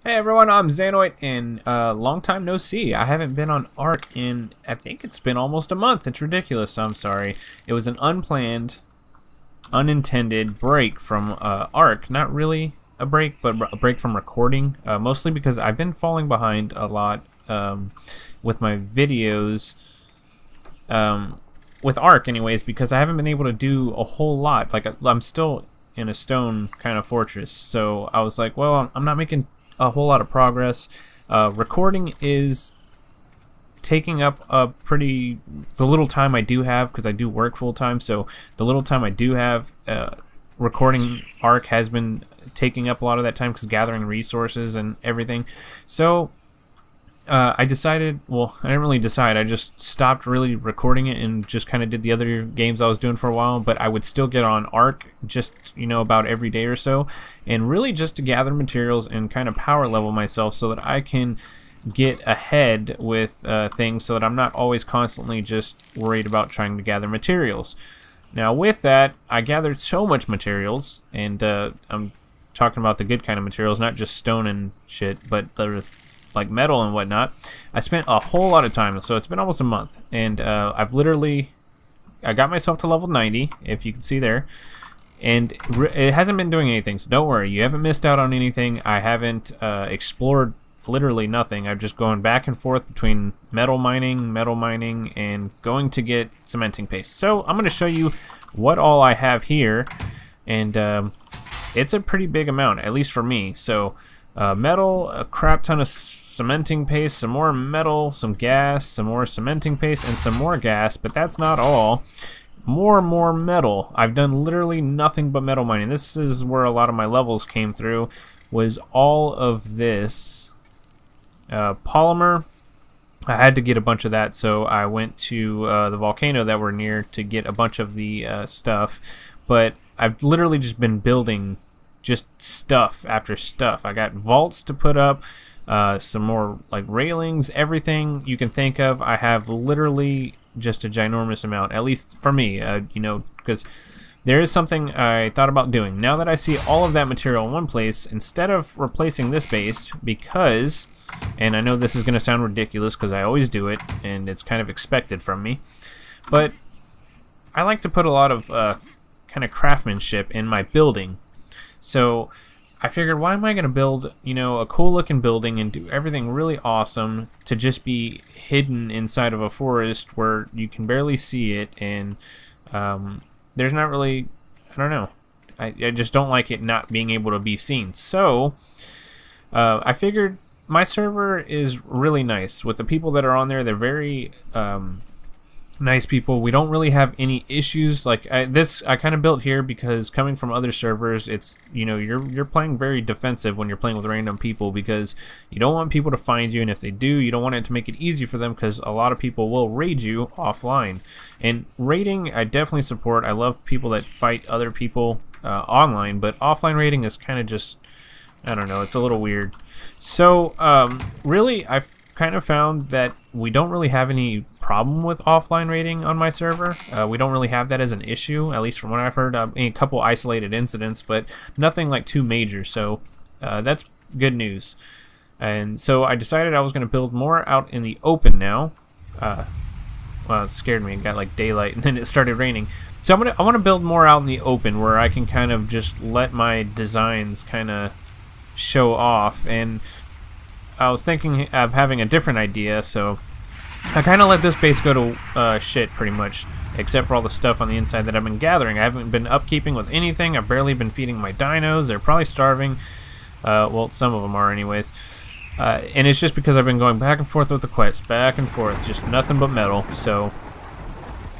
Hey everyone, I'm Xanoid, and long time no see. I haven't been on Ark in, I think it's been almost a month. It's ridiculous, I'm sorry. It was an unplanned, unintended break from Ark. Not really a break, but a break from recording. Mostly because I've been falling behind a lot with my videos, with Ark anyways, because I haven't been able to do a whole lot. Like, I'm still in a stone kind of fortress, so I was like, well, I'm not making a whole lot of progress. Recording is taking up the little time I do have, because I do work full time, so the little time I do have, recording Ark has been taking up a lot of that time, because gathering resources and everything. So I decided, well, I didn't really decide, I just stopped really recording it and just kind of did the other games I was doing for a while. But I would still get on Ark just, about every day or so, and really just to gather materials and kind of power level myself so that I can get ahead with things, so that I'm not always constantly just worried about trying to gather materials. Now with that, I gathered so much materials, and I'm talking about the good kind of materials, not just stone and shit, but the like metal and whatnot. I spent a whole lot of time, so it's been almost a month, and I got myself to level 90, if you can see there, and it hasn't been doing anything, so don't worry, you haven't missed out on anything. I haven't explored literally nothing. I've just gone back and forth between metal mining, and going to get cementing paste. So I'm going to show you what all I have here, and it's a pretty big amount, at least for me. So metal, a crap ton of cementing paste, some more metal, some gas, some more cementing paste, and some more gas. But that's not all. More metal. I've done literally nothing but metal mining. This is where a lot of my levels came through, was all of this polymer. I had to get a bunch of that, so I went to the volcano that we're near to get a bunch of the stuff. But I've literally just been building just stuff after stuff. I got vaults to put up, some more like railings, everything you can think of. I have literally just a ginormous amount, at least for me, because there is something I thought about doing. Now that I see all of that material in one place, instead of replacing this base, because, and I know this is going to sound ridiculous because I always do it, and it's kind of expected from me, but I like to put a lot of kind of craftsmanship in my building. So I figured, why am I going to build, a cool looking building and do everything really awesome to just be hidden inside of a forest where you can barely see it, and there's not really, I don't know, I just don't like it not being able to be seen. So I figured my server is really nice. With the people that are on there, they're very nice people. We don't really have any issues. Like this I kind of built here because, coming from other servers, it's, you're playing very defensive when you're playing with random people, because you don't want people to find you, and if they do, you don't want it to make it easy for them, because a lot of people will raid you offline. And raiding, I definitely support. I love people that fight other people online, but offline raiding is kind of just, I don't know, it's a little weird. So really, I've kind of found that we don't really have any problem with offline raiding on my server. We don't really have that as an issue, at least from what I've heard. A couple isolated incidents, but nothing like too major, so that's good news. And so I decided I was going to build more out in the open now. Well, it scared me. It got like daylight, and then it started raining. So I want to build more out in the open, where I can kind of just let my designs kind of show off. And I was thinking of having a different idea, so I kind of let this base go to shit pretty much, except for all the stuff on the inside that I've been gathering. I haven't been upkeeping with anything. I've barely been feeding my dinos. They're probably starving. Well, some of them are anyways. And it's just because I've been going back and forth with the quests, back and forth, just nothing but metal. So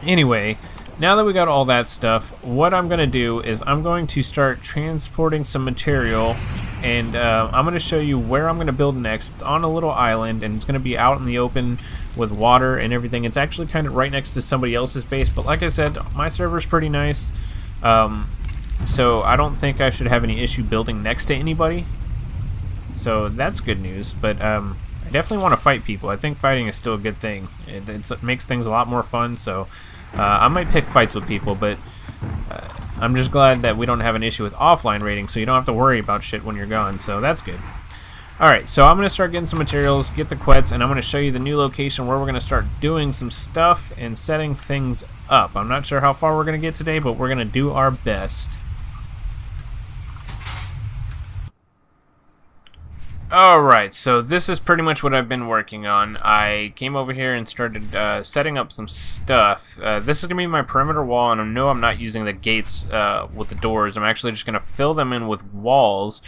anyway, now that we got all that stuff, what I'm going to do is I'm going to start transporting some material, and I'm going to show you where I'm going to build next. It's on a little island, and it's going to be out in the open with water and everything. It's actually kind of right next to somebody else's base, but like I said, my server's pretty nice, so I don't think I should have any issue building next to anybody. So that's good news, but I definitely want to fight people. I think fighting is still a good thing. It makes things a lot more fun, so I might pick fights with people, but I'm just glad that we don't have an issue with offline raiding, so you don't have to worry about shit when you're gone, so that's good. Alright, so I'm going to start getting some materials, get the quets, and I'm going to show you the new location where we're going to start doing some stuff and setting things up. I'm not sure how far we're going to get today, but we're going to do our best. Alright, so this is pretty much what I've been working on. I came over here and started setting up some stuff. This is going to be my perimeter wall, and I know I'm not using the gates with the doors. I'm actually just going to fill them in with walls.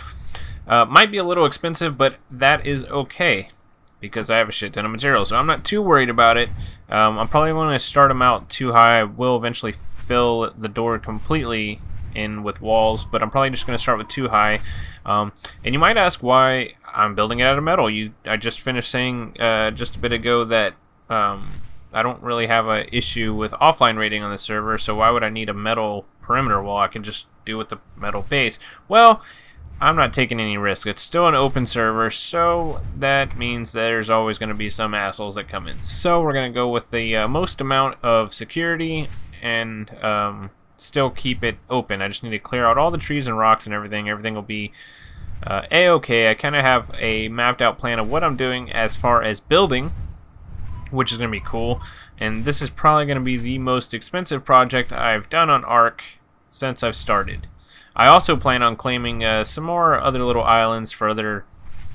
Might be a little expensive, but that is okay because I have a shit ton of material, so I'm not too worried about it. I'm probably going to start them out too high. I will eventually fill the door completely in with walls, but I'm probably just going to start with too high. And you might ask why I'm building it out of metal. I just finished saying just a bit ago that I don't really have an issue with offline rating on the server, so why would I need a metal perimeter wall? I can just do with the metal base. Well, I'm not taking any risk. It's still an open server, so that means there's always going to be some assholes that come in. So we're going to go with the most amount of security and still keep it open. I just need to clear out all the trees and rocks and everything. Everything will be a-okay. I kind of have a mapped out plan of what I'm doing as far as building, which is going to be cool. And this is probably going to be the most expensive project I've done on Ark since I've started. I also plan on claiming some more other little islands for other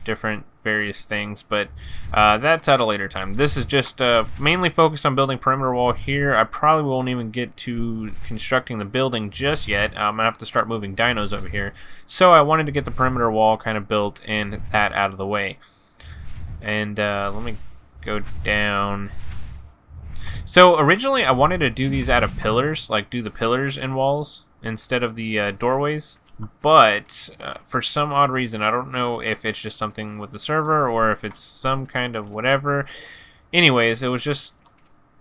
different various things, but that's at a later time. This is just mainly focused on building perimeter wall here. I probably won't even get to constructing the building just yet. I'm gonna have to start moving dinos over here. So I wanted to get the perimeter wall kind of built and that out of the way. And let me go down. So originally I wanted to do these out of pillars, like do the pillars and walls instead of the doorways, but for some odd reason, I don't know if it's just something with the server or if it's some kind of whatever. Anyways, it was just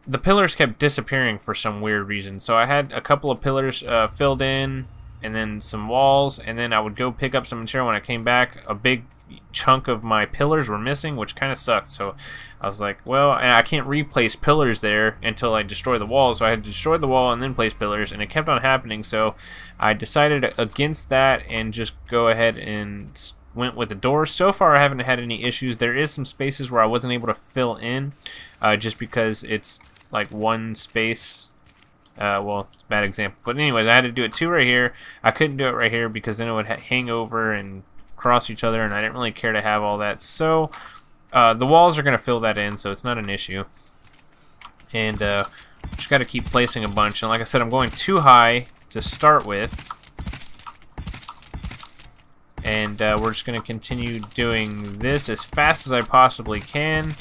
the pillars kept disappearing for some weird reason. So I had a couple of pillars filled in and then some walls, and then I would go pick up some material. When I came back, a big chunk of my pillars were missing, which kind of sucked. So I was like, well, I can't replace pillars there until I destroy the wall, so I had to destroy the wall and then place pillars, and it kept on happening. So I decided against that and just go ahead and went with the doors. So far I haven't had any issues. There is some spaces where I wasn't able to fill in just because it's like one space. Well, it's a bad example, but anyways, I had to do it two right here. I couldn't do it right here because then it would hang over and cross each other, and I didn't really care to have all that. So the walls are going to fill that in, so it's not an issue. And just got to keep placing a bunch. And like I said, I'm going too high to start with, and we're just going to continue doing this as fast as I possibly can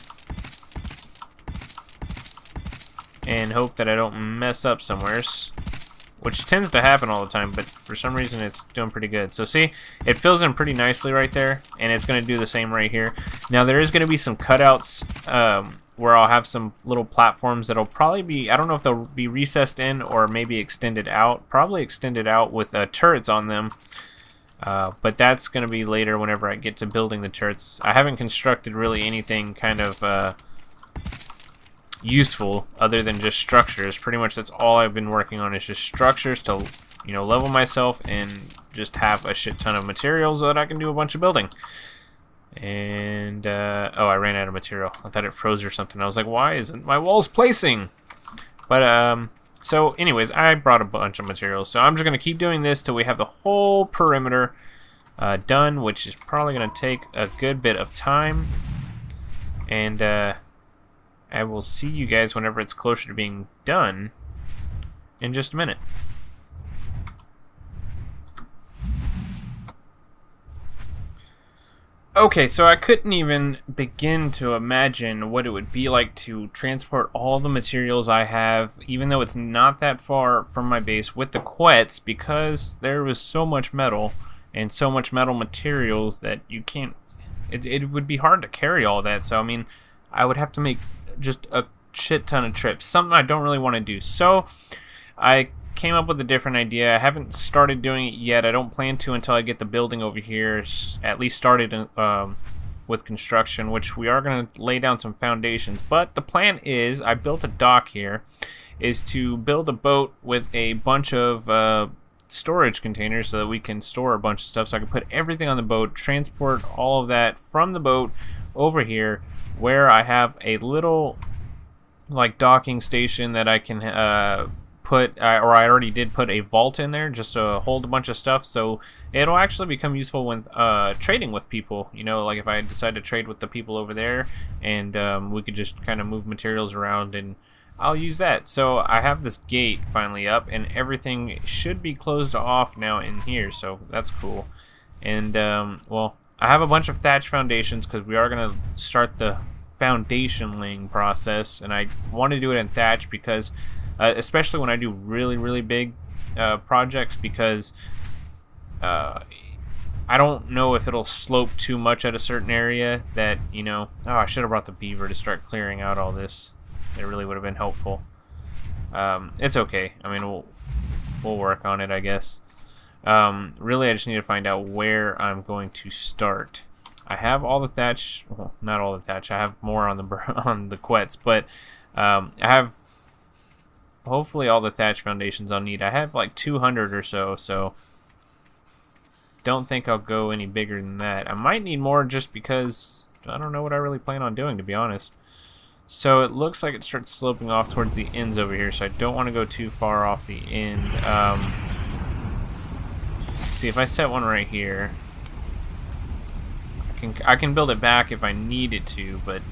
and hope that I don't mess up somewheres, which tends to happen all the time, but for some reason it's doing pretty good. So see, it fills in pretty nicely right there, and it's going to do the same right here. Now there is going to be some cutouts where I'll have some little platforms that'll probably be, I don't know if they'll be recessed in or maybe extended out. Probably extended out with turrets on them, but that's going to be later whenever I get to building the turrets. I haven't constructed really anything kind of useful other than just structures. Pretty much that's all I've been working on, is just structures to, you know, level myself and just have a shit ton of materials so that I can do a bunch of building. And oh, I ran out of material. I thought it froze or something. I was like, why isn't my walls placing? But so anyways, I brought a bunch of materials, so I'm just gonna keep doing this till we have the whole perimeter done, which is probably gonna take a good bit of time. And I will see you guys whenever it's closer to being done in just a minute. Okay, so I couldn't even begin to imagine what it would be like to transport all the materials I have, even though it's not that far from my base, with the quets, because there was so much metal and so much metal materials that you can't, it would be hard to carry all that. So I mean, I would have to make just a shit ton of trips, something I don't really want to do. So I came up with a different idea. I haven't started doing it yet. I don't plan to until I get the building over here at least started with construction, which we are going to lay down some foundations. But the plan is, I built a dock here, is to build a boat with a bunch of storage containers so that we can store a bunch of stuff, so I can put everything on the boat, transport all of that from the boat over here, where I have a little like docking station that I can put, or I already did put a vault in there just to hold a bunch of stuff, so it'll actually become useful when trading with people. You know, like if I decide to trade with the people over there, and we could just kind of move materials around, and I'll use that. So I have this gate finally up, and everything should be closed off now in here, so that's cool. And well, I have a bunch of thatch foundations because we are going to start the foundation laying process, and I want to do it in thatch because especially when I do really big projects, because I don't know if it'll slope too much at a certain area that, you know, oh, I should have brought the beaver to start clearing out all this. It really would have been helpful. It's okay. I mean, we'll work on it, I guess. Really, I just need to find out where I'm going to start. I have all the thatch, well, not all the thatch. I have more on the quets, but I have hopefully all the thatch foundations I'll need. I have like 200 or so, so don't think I'll go any bigger than that. I might need more just because I don't know what I really plan on doing, to be honest. So it looks like it starts sloping off towards the ends over here, so I don't want to go too far off the end. See, if I set one right here, I can build it back if I needed to, but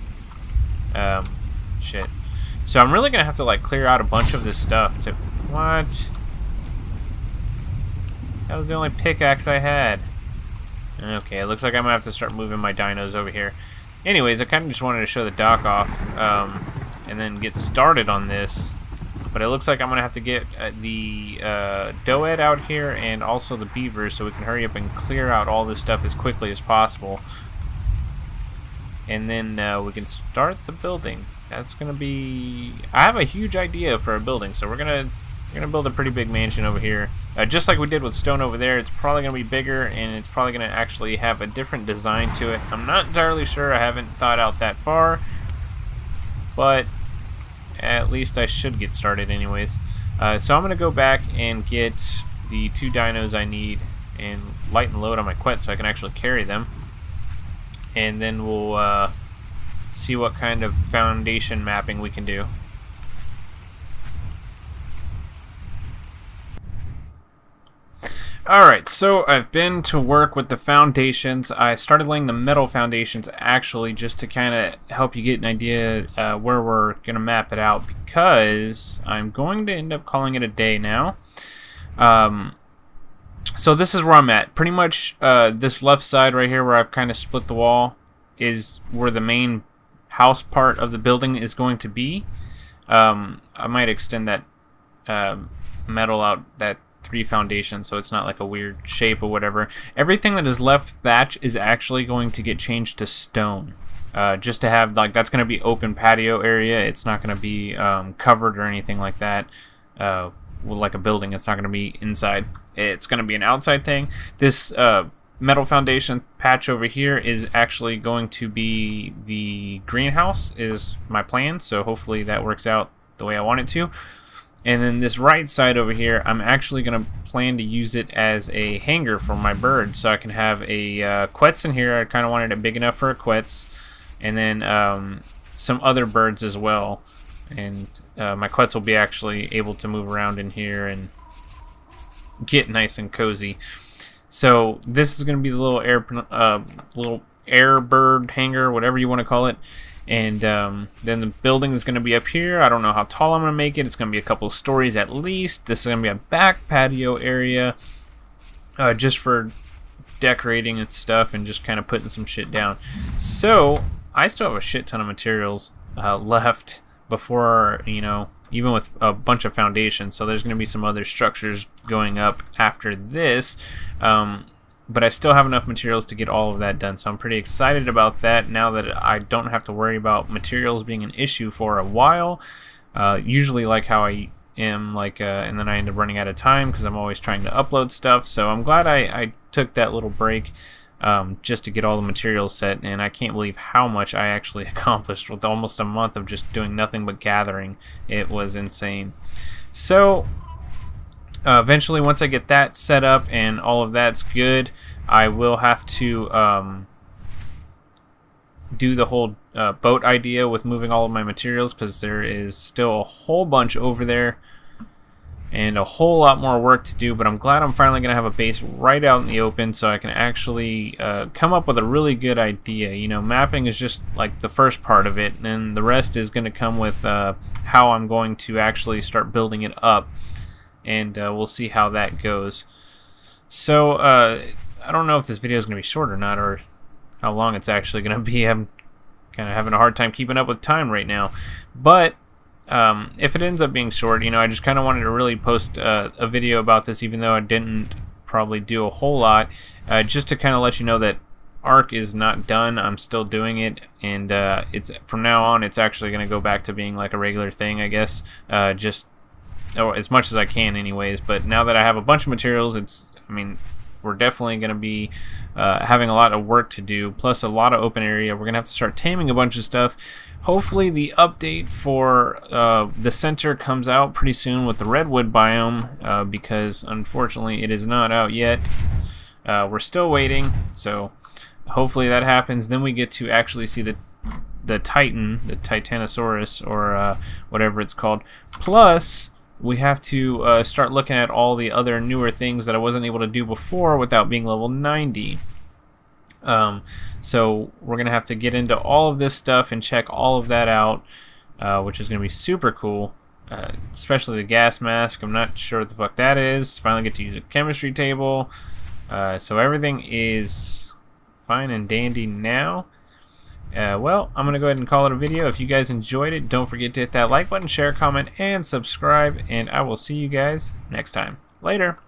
shit. So I'm really gonna have to like clear out a bunch of this stuff to what? That was the only pickaxe I had. Okay, it looks like I'm gonna have to start moving my dinos over here. Anyways, I kind of just wanted to show the dock off and then get started on this. But it looks like I'm gonna have to get the Doed out here and also the beavers, so we can hurry up and clear out all this stuff as quickly as possible. And then we can start the building. That's gonna be. I have a huge idea for a building, so we're gonna build a pretty big mansion over here, just like we did with stone over there. It's probably gonna be bigger, and it's probably gonna actually have a different design to it. I'm not entirely sure. I haven't thought out that far, but at least I should get started anyways. So I'm gonna go back and get the 2 dinos I need and light and load on my quet so I can actually carry them, and then we'll see what kind of foundation mapping we can do. Alright, so I've been to work with the foundations. I started laying the metal foundations actually just to kind of help you get an idea where we're going to map it out, because I'm going to end up calling it a day now. So this is where I'm at. Pretty much this left side right here where I've kind of split the wall is where the main house part of the building is going to be. I might extend that metal out, that 3 foundations, so it's not like a weird shape or whatever. Everything that is left thatch is actually going to get changed to stone, just to have, like, that's going to be open patio area. It's not going to be covered or anything like that, like a building. It's not going to be inside. It's going to be an outside thing. This metal foundation patch over here is actually going to be the greenhouse, is my plan, so hopefully that works out the way I want it to. And then this right side over here, I'm actually going to plan to use it as a hangar for my birds, so I can have a quets in here. I kind of wanted it big enough for a quets, and then some other birds as well. And my quets will be actually able to move around in here and get nice and cozy. So this is going to be the little air bird hangar, whatever you want to call it. And then the building is going to be up here. I don't know how tall I'm going to make it. It's going to be a couple stories at least. This is going to be a back patio area, just for decorating and stuff, and just kind of putting some shit down. So I still have a shit ton of materials left before, you know, even with a bunch of foundations. So there's going to be some other structures going up after this. But I still have enough materials to get all of that done, so I'm pretty excited about that now that I don't have to worry about materials being an issue for a while. Usually like how I am, like, and then I end up running out of time because I'm always trying to upload stuff. So I'm glad I took that little break just to get all the materials set, and I can't believe how much I actually accomplished with almost a month of just doing nothing but gathering. It was insane. So Eventually, once I get that set up and all of that's good, I will have to do the whole boat idea with moving all of my materials, because there is still a whole bunch over there and a whole lot more work to do. But I'm glad I'm finally going to have a base right out in the open, so I can actually come up with a really good idea. You know, mapping is just like the first part of it, and the rest is going to come with how I'm going to actually start building it up, and we'll see how that goes. So I don't know if this video is going to be short or not, or how long it's actually going to be. I'm kind of having a hard time keeping up with time right now, but if it ends up being short, you know, I just kind of wanted to really post a video about this, even though I didn't probably do a whole lot, just to kind of let you know that Ark is not done. I'm still doing it, and it's from now on it's actually going to go back to being like a regular thing, I guess, just as much as I can anyways. But now that I have a bunch of materials, I mean, we're definitely going to be having a lot of work to do, plus a lot of open area. We're going to have to start taming a bunch of stuff. Hopefully the update for the center comes out pretty soon with the redwood biome, because unfortunately it is not out yet. We're still waiting, so hopefully that happens. Then we get to actually see the Titan, the Titanosaurus, or whatever it's called. Plus, we have to start looking at all the other newer things that I wasn't able to do before without being level 90. So we're going to have to get into all of this stuff and check all of that out, which is going to be super cool, especially the gas mask. I'm not sure what the fuck that is. Finally get to use a chemistry table. So everything is fine and dandy now. Well, I'm going to go ahead and call it a video. If you guys enjoyed it, don't forget to hit that like button, share, comment, and subscribe, and I will see you guys next time. Later!